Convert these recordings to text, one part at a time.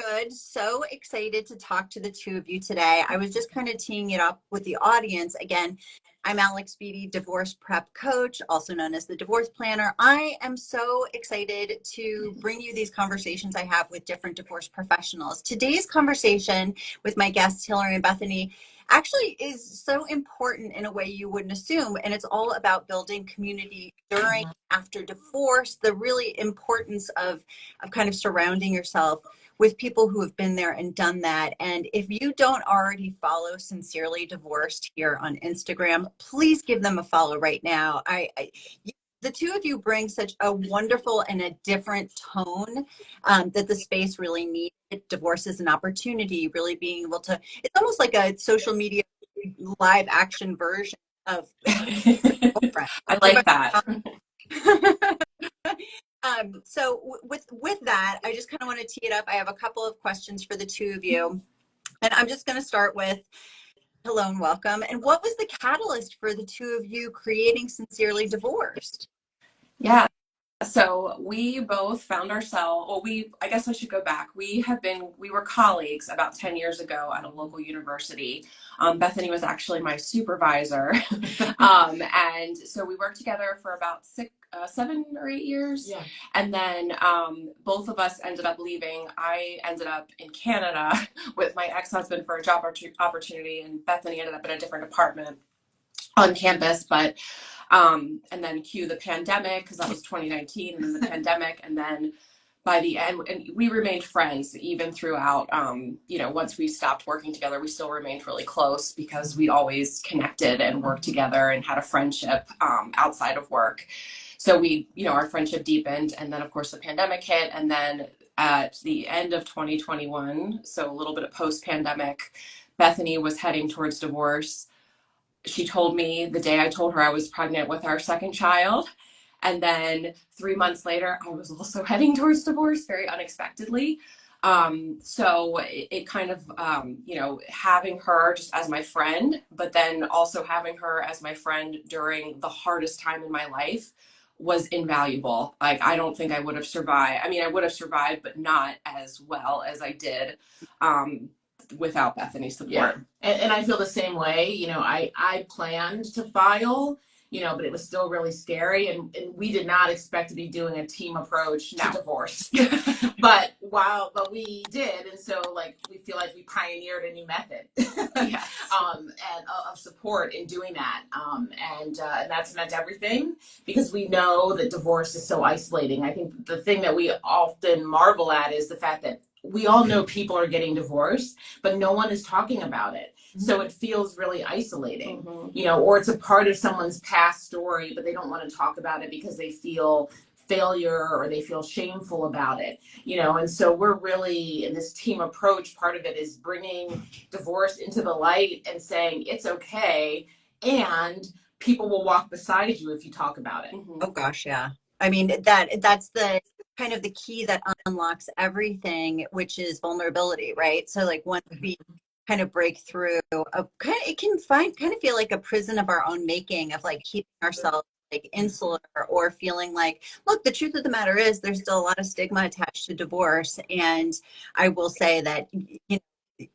good. So excited to talk to the two of you today. I was just kind of teeing it up with the audience. Again, I'm Alex Beattie, divorce prep coach, also known as the divorce planner. I am so excited to bring you these conversations I have with different divorce professionals. Today's conversation with my guests, Hillary and Bethany, actually is so important in a way you wouldn't assume. And it's all about building community during, after divorce, the really importance of kind of surrounding yourself with people who have been there and done that. And if you don't already follow Sincerely Divorced here on Instagram, please give them a follow right now. The two of you bring such a wonderful and a different tone that the space really needs. Divorce is an opportunity, really being able to, it's almost like a social media live action version of I like that. So with that, I just kind of want to tee it up. I have a couple of questions for the two of you. And I'm just going to start with, hello and welcome. And what was the catalyst for the two of you creating Sincerely Divorced? Yeah. So we both found ourselves, I guess I should go back. We were colleagues about 10 years ago at a local university. Bethany was actually my supervisor. And so we worked together for about 7 or 8 years. Yeah. And then both of us ended up leaving. I ended up in Canada with my ex-husband for a job opportunity, and Bethany ended up in a different department on campus. But and then cue the pandemic, because that was 2019, and then the pandemic, and then by the end, and we remained friends even throughout, once we stopped working together, we still remained really close because we always connected and worked together and had a friendship outside of work. So our friendship deepened, and then of course the pandemic hit, and then at the end of 2021, so a little bit of post-pandemic, Bethany was heading towards divorce. She told me the day I told her I was pregnant with our second child. And then 3 months later, I was also heading towards divorce very unexpectedly. So it kind of, having her just as my friend, but then also having her as my friend during the hardest time in my life was invaluable. Like, I don't think I would have survived. I mean, I would have survived, but not as well as I did. Without Bethany's support. Yeah. And I feel the same way. I planned to file, but it was still really scary. And we did not expect to be doing a team approach to divorce. but we did. And so we feel like we pioneered a new method Yes. and of support in doing that. And that's meant everything, because we know that divorce is so isolating. I think the thing that we often marvel at is the fact that we all know people are getting divorced, but no one is talking about it. Mm-hmm. So it feels really isolating, or it's a part of someone's past story, but they don't want to talk about it because they feel failure or they feel shameful about it, and so we're really, in this team approach, part of it is bringing divorce into the light and saying it's okay, and people will walk beside you if you talk about it. Mm-hmm. Oh gosh, yeah. I mean, that's the kind of the key that unlocks everything, which is vulnerability, right? So once we kind of break through, it can kind of feel like a prison of our own making, of keeping ourselves insular, or feeling look, the truth of the matter is there's still a lot of stigma attached to divorce. And I will say that,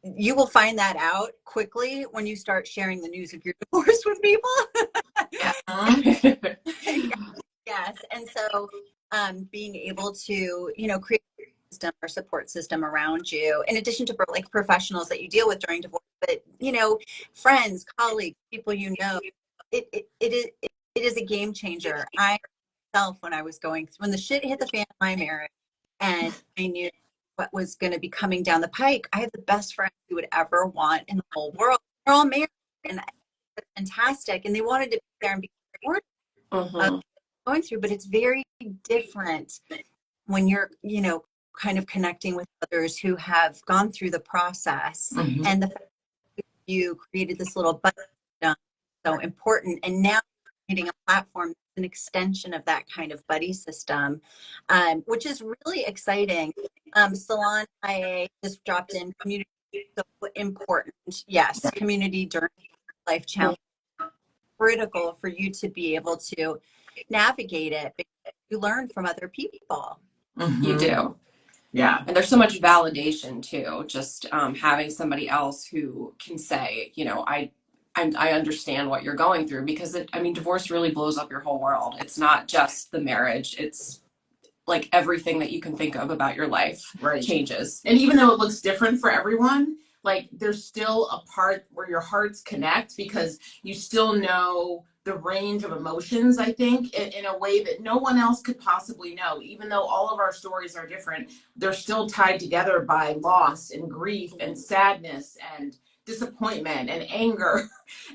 you will find that out quickly when you start sharing the news of your divorce with people. Yes. And so being able to, create a system or support system around you, in addition to professionals that you deal with during divorce, but, friends, colleagues, people, it is a game changer. I myself, when the shit hit the fan in my marriage and I knew what was going to be coming down the pike, I have the best friends you would ever want in the whole world. They're all married and it's fantastic. And they wanted to be there and be supportive. Mm-hmm. Going through, but it's very different when you're, kind of connecting with others who have gone through the process. Mm-hmm. And the fact that you created this little buddy so important, and now creating a platform that's an extension of that kind of buddy system, which is really exciting. Salon IA just dropped in community, so important. Yes, community during life challenge, critical for you to be able to navigate it, because you learn from other people. Mm-hmm. You do. Yeah. And there's so much validation too, just having somebody else who can say, you know, I understand what you're going through, because divorce really blows up your whole world. It's not just the marriage. It's like everything that you can think of about your life Right. changes. And even though it looks different for everyone, like there's still a part where your hearts connect because you still know the range of emotions, I think, in a way that no one else could possibly know. Even though all of our stories are different, they're still tied together by loss and grief and sadness and disappointment and anger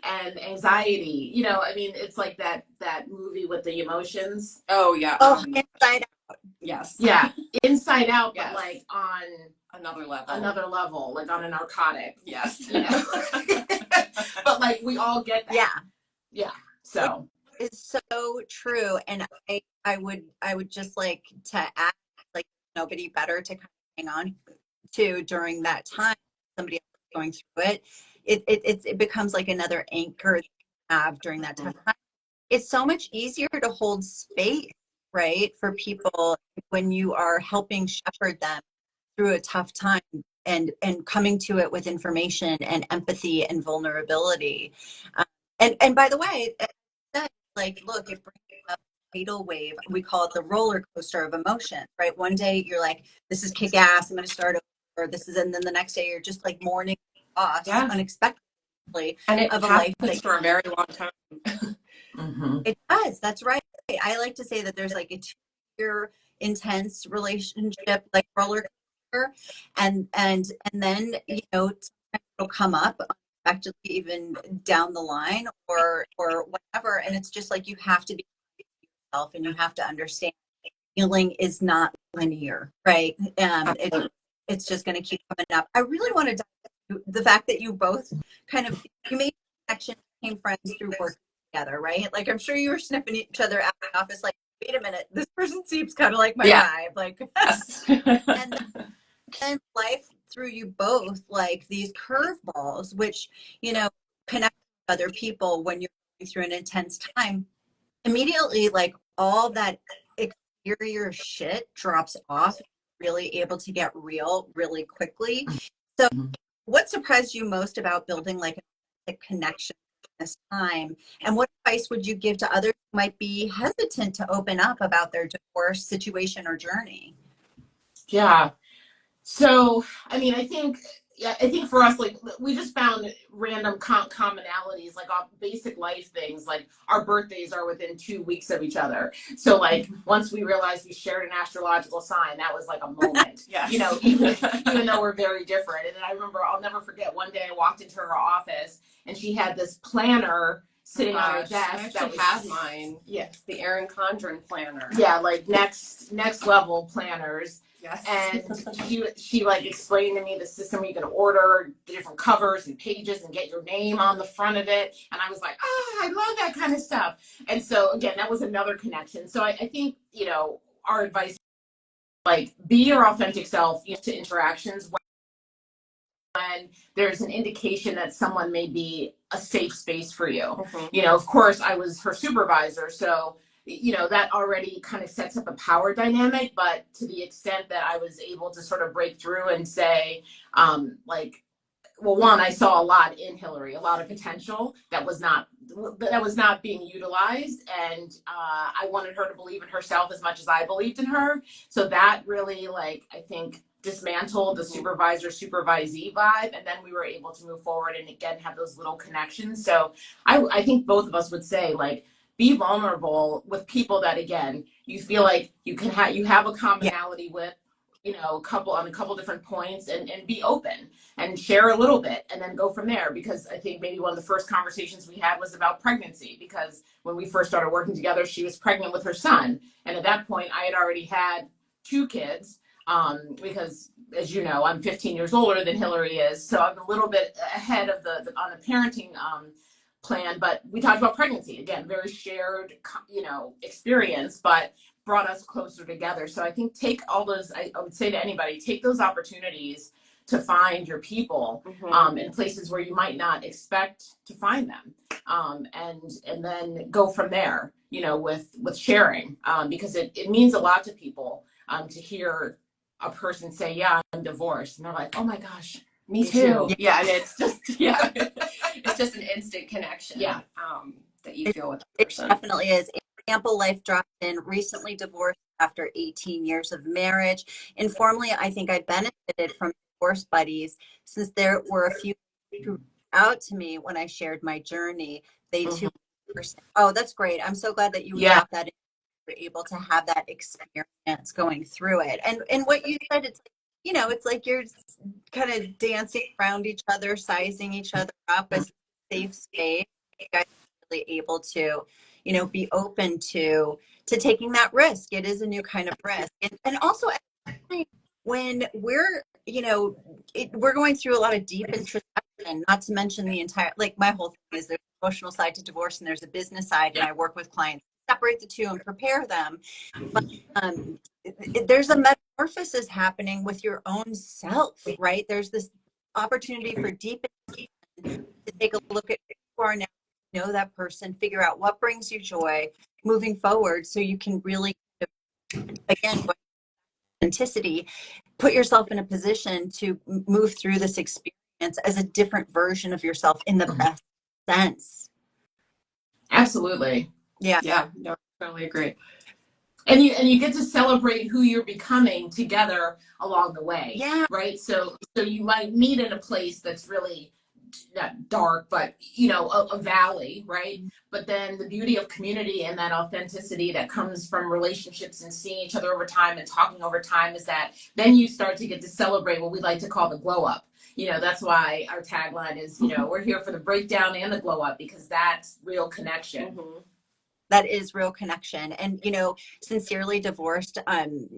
and anxiety. You know, I mean, it's like that movie with the emotions. Oh yeah. Oh, Inside Out. Yes. Yeah, Inside Out, but Yes. like on Another level, like on a narcotic. Yes. You know? But like we all get that. Yeah. Yeah. So It's so true. And I would just like to add, like, nobody better to kind of hang on to during that time. Somebody else is going through it. It becomes like another anchor that you have during that tough time. It's so much easier to hold space, right, for people when you are helping shepherd them through a tough time, and coming to it with information and empathy and vulnerability. And by the way, like, look, it brings up a tidal wave. We call it the roller coaster of emotion, right? One day you're like, this is kick ass, I'm going to start over. This is, and then the next day you're just like mourning loss Yeah. unexpectedly And it of a life happens that for a very long time. it does. That's right. I like to say that there's like a 2 year intense relationship, like roller coaster, and then, you know, it'll come up unexpectedly even down the line, or whatever, and it's just like you have to be yourself, and you have to understand healing is not linear, right? It's just going to keep coming up. I really want to dive into the fact that you both kind of, you made a connection, became friends through work together, right? Like, I'm sure you were sniffing each other out in the office, like, wait a minute, this person seems kind of like my vibe, like. Yes. And then life threw you both like these curveballs, which, you know, connect with other people when you're going through an intense time. Immediately, like, all that exterior shit drops off, really able to get real really quickly. So what surprised you most about building like a connection this time, and what advice would you give to others who might be hesitant to open up about their divorce situation or journey? yeah. So, I mean, I think for us, like, we just found random commonalities, like our basic life things, like our birthdays are within 2 weeks of each other. So, like, once we realized we shared an astrological sign, that was like a moment, Yes. you know, even though we're very different. And then I remember, I'll never forget, one day I walked into her office and she had this planner sitting on her desk. I actually have mine. Yes. The Erin Condren planner. Yeah, like next level planners. Yes. And she like explained to me the system where you can order the different covers and pages and get your name on the front of it. And I was like, I love that kind of stuff. And so again, that was another connection. So I think, you know, our advice, like, be your authentic self to interactions when there's an indication that someone may be a safe space for you. Mm-hmm. You know, of course, I was her supervisor, so, you know, that already kind of sets up a power dynamic. But to the extent that I was able to sort of break through and say, like, well, one, I saw a lot in Hillary, a lot of potential that was not being utilized, and I wanted her to believe in herself as much as I believed in her. So that really, like, I think, dismantled the supervisor supervisee vibe, and then we were able to move forward and again have those little connections. So I think both of us would say, like, be vulnerable with people that, again, you feel like you have a commonality with, you know, on a couple different points, and be open and share a little bit and then go from there. Because I think maybe one of the first conversations we had was about pregnancy, because when we first started working together, she was pregnant with her son. And at that point I had already had 2 kids, because, as you know, I'm 15 years older than Hillary is. So I'm a little bit ahead of on the parenting plan. But we talked about pregnancy, again, very shared, you know, experience, but brought us closer together. So I think take all those, I would say to anybody, take those opportunities to find your people, in places where you might not expect to find them, and then go from there, you know, with sharing, because it means a lot to people, to hear a person say, yeah, I'm divorced. And they're like, oh my gosh, Me me too. too. Yeah, and it's just it's just an instant connection. Yeah. That you It, feel with the it person. definitely is. Example, life dropped in, recently divorced after 18 years of marriage. Informally, I think I benefited from divorce buddies since there were a few who reached out to me when I shared my journey. They too Mhm. were saying, oh, that's great. I'm so glad that you Yeah, dropped that in. Were able to have that experience going through it. And what you said, it's like, it's like you're kind of dancing around each other, sizing each other up as a safe space. You guys are really able to, be open to taking that risk. It is a new kind of risk. And also at the time when we're, we're going through a lot of deep introspection, not to mention the entire, like my whole thing is there's an emotional side to divorce and there's a business side, and I work with clients to separate the two and prepare them. But there's a metamorphosis happening with your own self, right? There's this opportunity for deep to take a look at who you are now, know that person, figure out what brings you joy moving forward, so you can really, again, authenticity, put yourself in a position to move through this experience as a different version of yourself in the best sense. absolutely. Yeah. Yeah, no, I totally agree. And you get to celebrate who you're becoming together along the way, Yeah. right? So you might meet in a place that's really not dark, but a valley, right? But then the beauty of community and that authenticity that comes from relationships and seeing each other over time and talking over time is that then you start to get to celebrate what we like to call the glow up. That's why our tagline is, we're here for the breakdown and the glow up, because that's real connection. Mm-hmm. That is real connection. And sincerely divorced,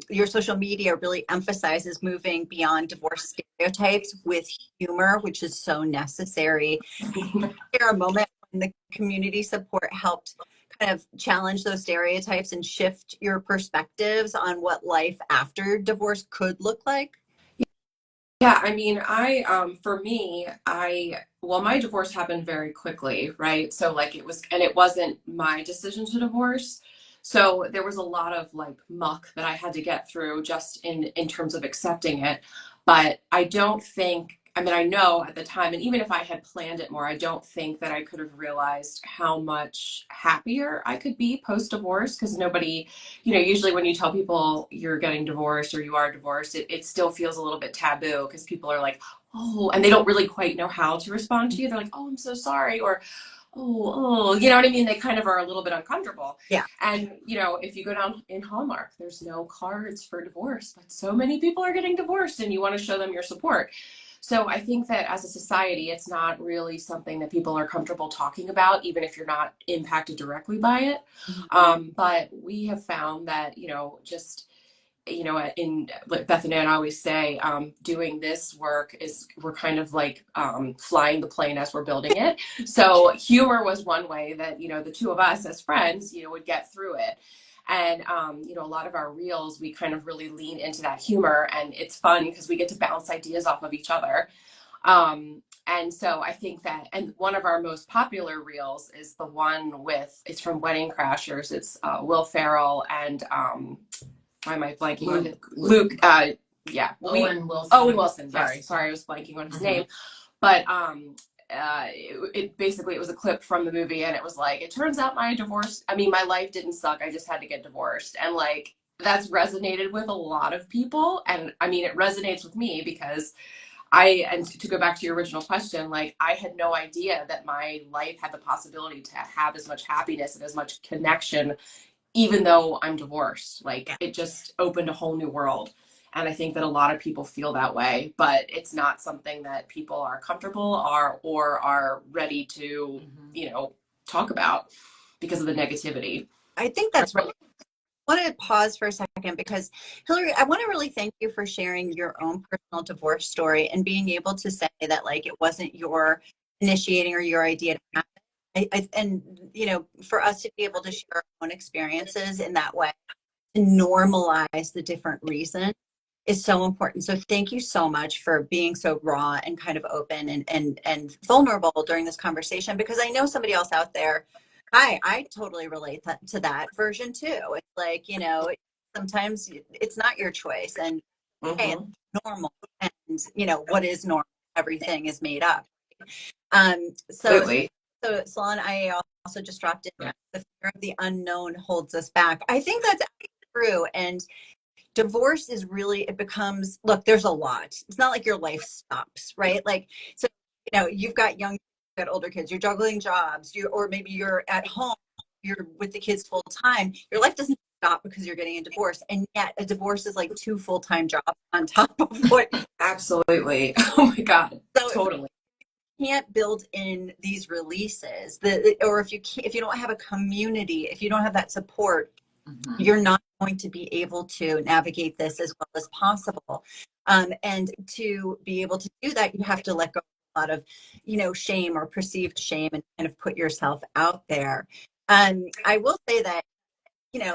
your social media really emphasizes moving beyond divorce stereotypes with humor, which is so necessary. There a moment when the community support helped kind of challenge those stereotypes and shift your perspectives on what life after divorce could look like? Yeah, I mean, for me, well, my divorce happened very quickly, right? So like it wasn't my decision to divorce. So there was a lot of like muck that I had to get through just in terms of accepting it. But I don't think, I mean, I know at the time, and even if I had planned it more, I don't think that I could have realized how much happier I could be post-divorce, because nobody, usually when you tell people you're getting divorced or you are divorced, it still feels a little bit taboo, because people are like, oh, and they don't really quite know how to respond to you. They're like, oh, I'm so sorry. Or, oh, you know what I mean? They kind of are a little bit uncomfortable. Yeah. And, if you go down in Hallmark, there's no cards for divorce, but so many people are getting divorced and you want to show them your support. So I think that as a society, it's not really something that people are comfortable talking about, even if you're not impacted directly by it. But we have found that, just in what Bethany and I always say, doing this work we're kind of like flying the plane as we're building it. So humor was one way that, the two of us as friends, would get through it. And, a lot of our reels, we kind of really lean into that humor, and it's fun because we get to bounce ideas off of each other. And so I think that, and one of our most popular reels is the one it's from Wedding Crashers. It's Will Ferrell and why am I blanking on it? Luke. Yeah. Owen Wilson. Owen Wilson. Sorry. Yes. Sorry, I was blanking on his name. But it basically, it was a clip from the movie, and it was like, it turns out my life didn't suck. I just had to get divorced. And like, that's resonated with a lot of people. And I mean, it resonates with me because and to go back to your original question, like I had no idea that my life had the possibility to have as much happiness and as much connection even though I'm divorced. Like it just opened a whole new world. And I think that a lot of people feel that way, but it's not something that people are comfortable or are ready to, talk about because of the negativity. I think that's right. I want to pause for a second because, Hillary, I want to really thank you for sharing your own personal divorce story and being able to say that like it wasn't your initiating or your idea to happen. And for us to be able to share our own experiences in that way, to normalize the different reasons, is so important. So thank you so much for being so raw and kind of open and vulnerable during this conversation, because I know somebody else out there. I totally relate to that version too. It's like, sometimes it's not your choice, and okay, Mm-hmm. it's normal. And, what is normal? Everything is made up. So, Absolutely. Salon, I also just dropped in, the fear of the unknown holds us back. I think that's true. And divorce is really, it becomes, look, there's a lot. It's not like your life stops, right? Like, so, you've got young, you've got older kids, you're juggling jobs, or maybe you're at home, you're with the kids full time. Your life doesn't stop because you're getting a divorce. And yet a divorce is like two full-time jobs on top of what. Absolutely. Oh my God. So if Totally. can't build in these releases, or if you don't have a community, if you don't have that support, Mhm. you're not going to be able to navigate this as well as possible. And to be able to do that, you have to let go of a lot of, shame or perceived shame, and kind of put yourself out there. I will say that,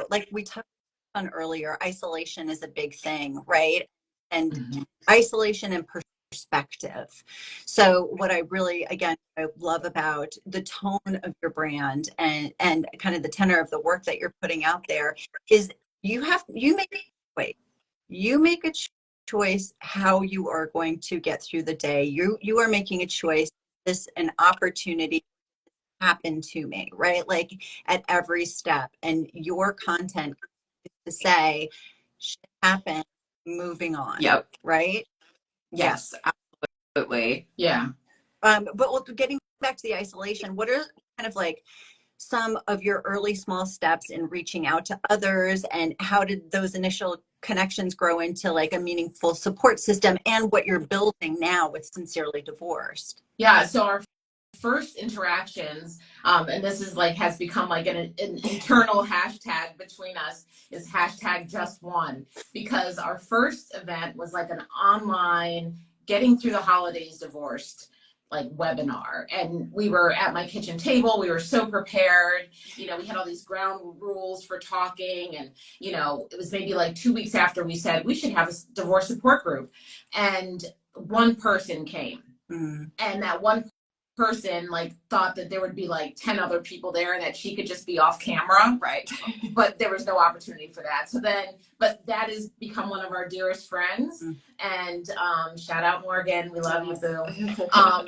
like we talked on earlier, isolation is a big thing, right? And Mhm. isolation and perspective. So what I really, again, I love about the tone of your brand, and kind of the tenor of the work that you're putting out there is you make a choice. You make a choice how you are going to get through the day. You are making a choice. This an opportunity happen to me, right? Like at every step. And your content to say, shit happened, moving on, Yep. right? Yeah. Yes, absolutely. Yeah. But getting back to the isolation, what are kind of like some of your early small steps in reaching out to others, and how did those initial connections grow into like a meaningful support system, and what you're building now with Sincerely Divorced? Yeah. So our first interactions, and this is like has become like an internal hashtag between us, is hashtag just one, because our first event was like an online getting through the holidays divorced like webinar, and we were at my kitchen table, we were so prepared, we had all these ground rules for talking, and it was maybe like 2 weeks after we said we should have a divorce support group, and one person came, Mm. and that one person like thought that there would be like 10 other people there and that she could just be off camera, Right. but there was no opportunity for that. So then, but that has become one of our dearest friends, Mm. and shout out Morgan, we love you, boo. um,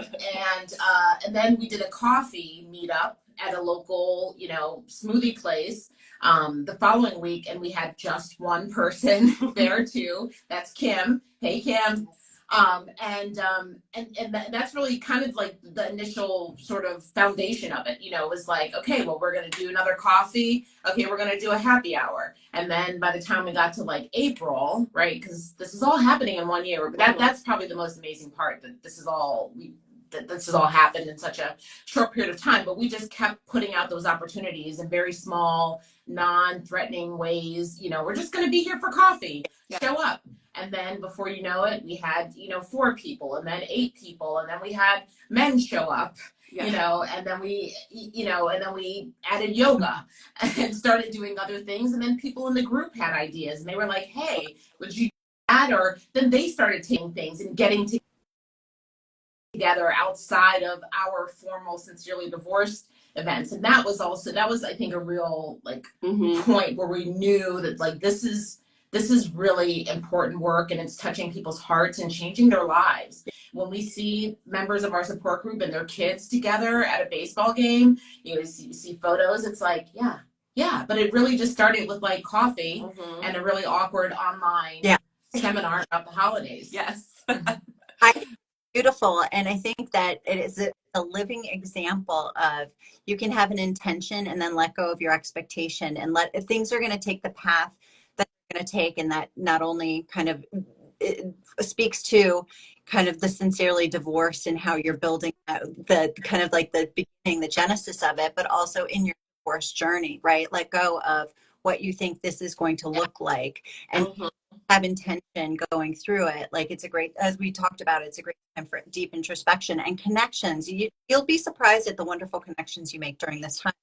And then we did a coffee meetup at a local smoothie place the following week, and we had just one person there too. That's Kim. Hey Kim. That's really kind of like the initial sort of foundation of it. It was like, okay, well, we're going to do another coffee. Okay, we're going to do a happy hour. And then by the time we got to like April, right, because this is all happening in 1 year, but that's probably the most amazing part, that this is all happened in such a short period of time. But we just kept putting out those opportunities in very small, non-threatening ways. We're just going to be here for coffee. Yeah. Show up. And then before you know it, we had, 4 people, and then 8 people, and then we had men show up, yeah. and then we added yoga and started doing other things. And then people in the group had ideas, and they were like, hey, would you do that? Or then they started taking things and getting together outside of our formal Sincerely Divorced events. And that was, I think, a real like point where we knew that like this is really important work, and it's touching people's hearts and changing their lives. When we see members of our support group and their kids together at a baseball game, you see photos, it's like, yeah, but it really just started with like coffee and a really awkward online seminar about the holidays. Yes. I think it's beautiful. And I think that it is a living example of, you can have an intention and then let go of your expectation, and if things are going to take the path that they're going to take, and that not only kind of it speaks to kind of the Sincerely Divorced and how you're building the kind of like the beginning, the genesis of it, but also in your divorce journey, right? Let go of what you think this is going to look like, and have intention going through it. Like, it's a great, as we talked about, it's a great time for deep introspection and connections. You'll be surprised at the wonderful connections you make during this time.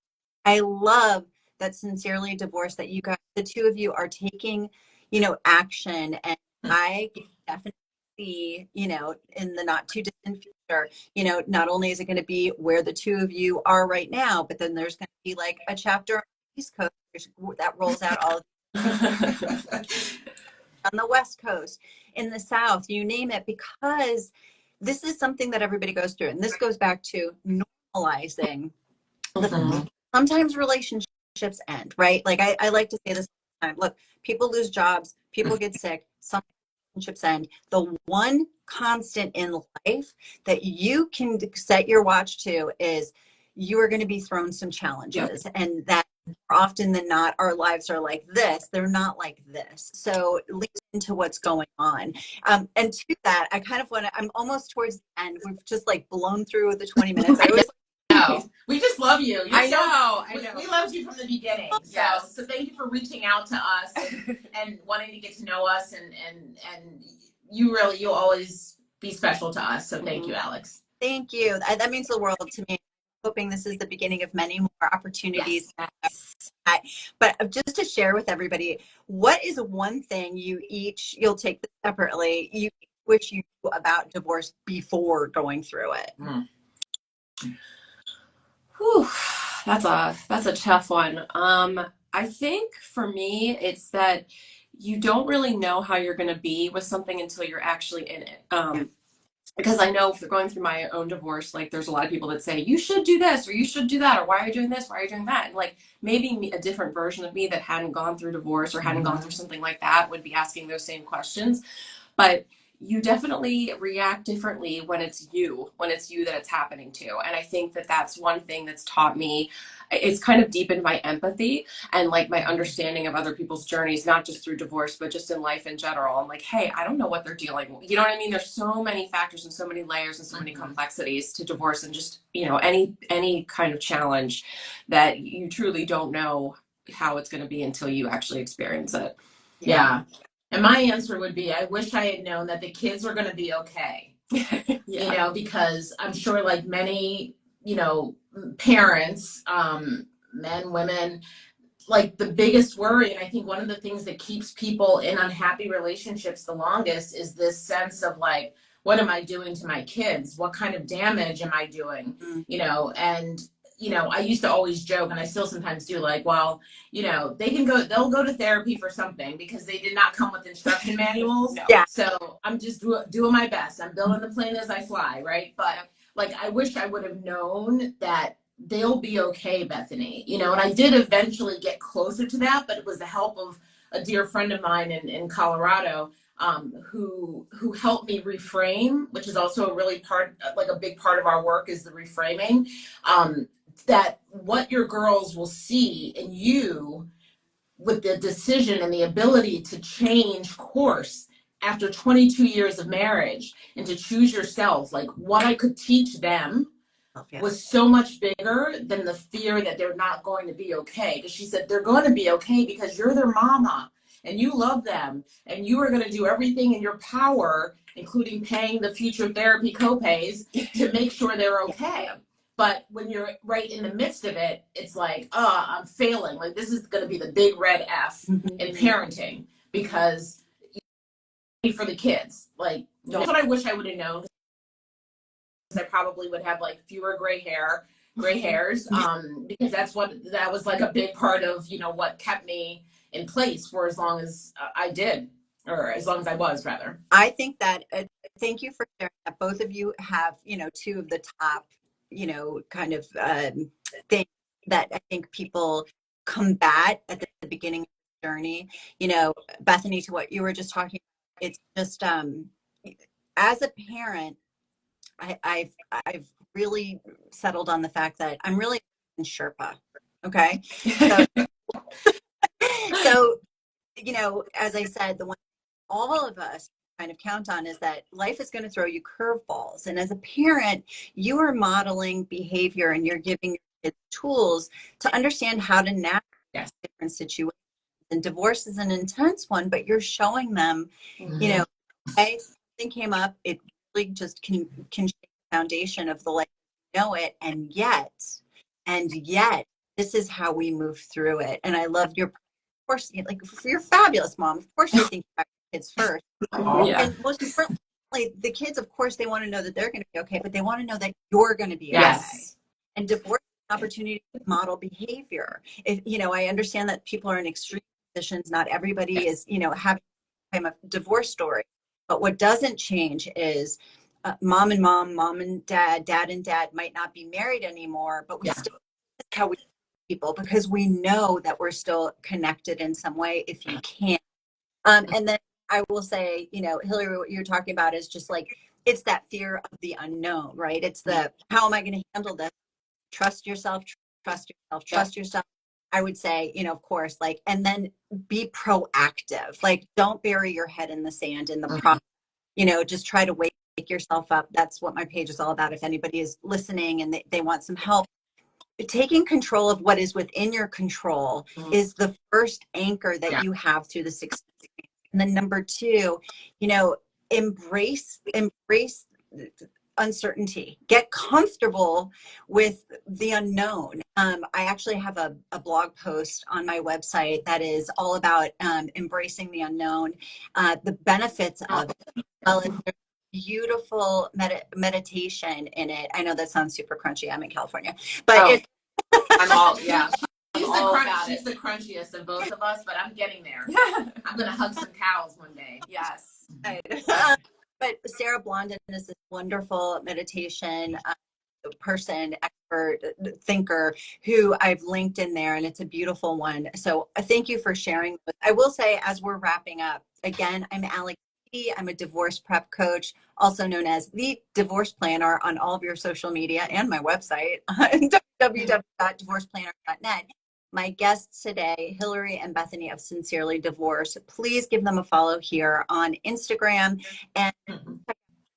I love that Sincerely Divorced, that you guys, the two of you, are taking, action. And I can definitely see, in the not too distant future, not only is it going to be where the two of you are right now, but then there's going to be like a chapter on the East Coast that rolls out all of on the West Coast, in the South, you name it, because this is something that everybody goes through. And this goes back to normalizing the Mhm. sometimes relationships end, right? Like I like to say this all the time. Look, people lose jobs, people get sick, some relationships end. The one constant in life that you can set your watch to is you are going to be thrown some challenges. Yep. And that more often than not, our lives are like this. They're not like this. So lean into what's going on. And to that, I kind of want to, I'm almost towards the end. We've just like blown through the 20 minutes. I always No, we just love you. You're I know. we loved you from the beginning. So, Yes. so thank you for reaching out to us and wanting to get to know us, and you'll always be special to us. So thank you, Alex. thank you. That means the world to me. Hoping this is the beginning of many more opportunities. Yes. But just to share with everybody, what is one thing you'll take this separately, you wish you knew about divorce before going through it? Mm. Whew, that's a tough one. I think for me, it's that you don't really know how you're going to be with something until you're actually in it. Because I know if they're going through my own divorce, like there's a lot of people that say, you should do this or you should do that, or why are you doing this? Why are you doing that? And like maybe a different version of me that hadn't gone through divorce or hadn't gone through something like that would be asking those same questions. But you definitely react differently when it's you that it's happening to. And I think that that's one thing that's taught me. It's kind of deepened my empathy and like my understanding of other people's journeys, not just through divorce, but just in life in general. I'm like, hey, I don't know what they're dealing with. You know what I mean? There's so many factors and so many layers and so many complexities to divorce, and just, any kind of challenge that you truly don't know how it's going to be until you actually experience it. Yeah. And my answer would be, I wish I had known that the kids are going to be okay. Yeah. Because I'm sure like many, parents, men, women, like the biggest worry, and I think one of the things that keeps people in unhappy relationships the longest is this sense of like, what am I doing to my kids? What kind of damage am I doing? And I used to always joke, and I still sometimes do, like, well, they'll go to therapy for something because they did not come with instruction manuals. No. Yeah. So I'm just doing my best. I'm building the plane as I fly, right? But like, I wish I would have known that they'll be okay, Bethany. And I did eventually get closer to that, but it was the help of a dear friend of mine in Colorado, who helped me reframe, which is also a big part of our work is the reframing. That what your girls will see in you with the decision and the ability to change course after 22 years of marriage and to choose yourself, like what I could teach them was so much bigger than the fear that they're not going to be okay. Because she said, they're going to be okay because you're their mama and you love them and you are going to do everything in your power, including paying the future therapy copays, to make sure they're okay. But when you're right in the midst of it, it's like, I'm failing. Like, this is going to be the big red F in parenting, because for the kids, like, that's what I wish I would have known. I probably would have like fewer gray hairs, because that was like a big part of, what kept me in place for as long as I did, or as long as I was, rather. I think that, thank you for sharing that. Both of you have, two of the top, kind of things that I think people combat at the beginning of the journey. Bethany, to what you were just talking about, it's just, as a parent, I've really settled on the fact that I'm really in Sherpa. Okay. So, as I said, the one all of us kind of count on is that life is going to throw you curveballs. And as a parent, you are modeling behavior and you're giving your kids tools to understand how to navigate different situations. And divorce is an intense one, but you're showing them, hey, something came up, it really just can shake the foundation of the life and yet this is how we move through it. And I love of course, like, you're fabulous, Mom. Of course you think about your kids first. Yeah. And most importantly, the kids, of course, they want to know that they're going to be okay, but they want to know that you're going to be okay. And divorce is an opportunity to model behavior. I understand that people are in extreme positions. Not everybody is, having kind of divorce story. But what doesn't change is mom and mom, mom and dad, dad and dad might not be married anymore, but we Yeah. still how we people because we know that we're still connected in some way if you can. And then I will say, you know, Hillary, what you're talking about is just like it's that fear of the unknown, right? It's the how am I going to handle this? Trust yourself, trust yourself, trust yourself. I would say, you know, of course, like, and then be proactive. Like, don't bury your head in the sand in the process. You know, just try to wake yourself up. That's what my page is all about. If anybody is listening and they want some help, taking control of what is within your control is the first anchor that you have through the success. And then number two, you know, embrace uncertainty. Get comfortable with the unknown. I actually have a blog post on my website that is all about embracing the unknown, the benefits of it, as well as there's beautiful meditation in it. I know that sounds super crunchy. I'm in California, but it's I'm all, yeah. She's She's the crunchiest of both of us, but I'm getting there. Yeah. I'm gonna hug some cows one day. Yes. but Sarah Blondin is this wonderful meditation person, expert, thinker who I've linked in there, and it's a beautiful one. So thank you for sharing. I will say, as we're wrapping up, again, I'm Alex Beattie. I'm a divorce prep coach, also known as the divorce planner on all of your social media and my website, www.divorceplanner.net. My guests today, Hillary and Bethany of Sincerely Divorced. Please give them a follow here on Instagram and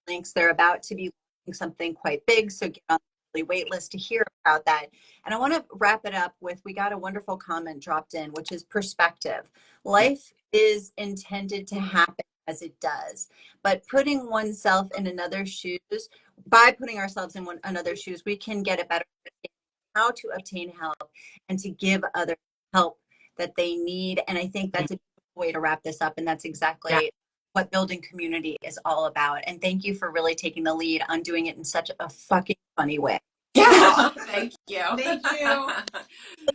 links. They're about to be launching something quite big, so get on the wait list to hear about that. And I want to wrap it up with, we got a wonderful comment dropped in, which is perspective. Life is intended to happen as it does, but putting oneself in another's shoes, by putting ourselves in another's shoes, we can get a better understanding of how to obtain help and to give others help that they need. And I think that's a way to wrap this up. And that's exactly what building community is all about. And thank you for really taking the lead on doing it in such a fucking funny way. Yeah. Thank you. Thank you.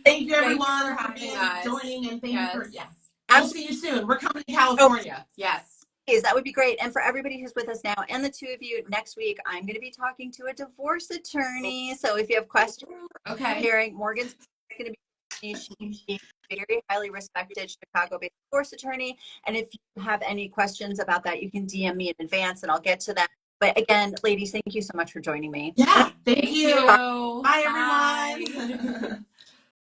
Thank you, everyone, Thank you for for having us. joining, and thank you for, Yes. We'll see you soon. We're coming to California. Yes. Please, that would be great. And for everybody who's with us now and the two of you, next week, I'm going to be talking to a divorce attorney. So if you have questions, hearing Morgan's going to be, she's a very highly respected Chicago-based divorce attorney. And if you have any questions about that, you can DM me in advance and I'll get to that. But again, ladies, thank you so much for joining me. Yeah, thank you. Bye, Bye, everyone.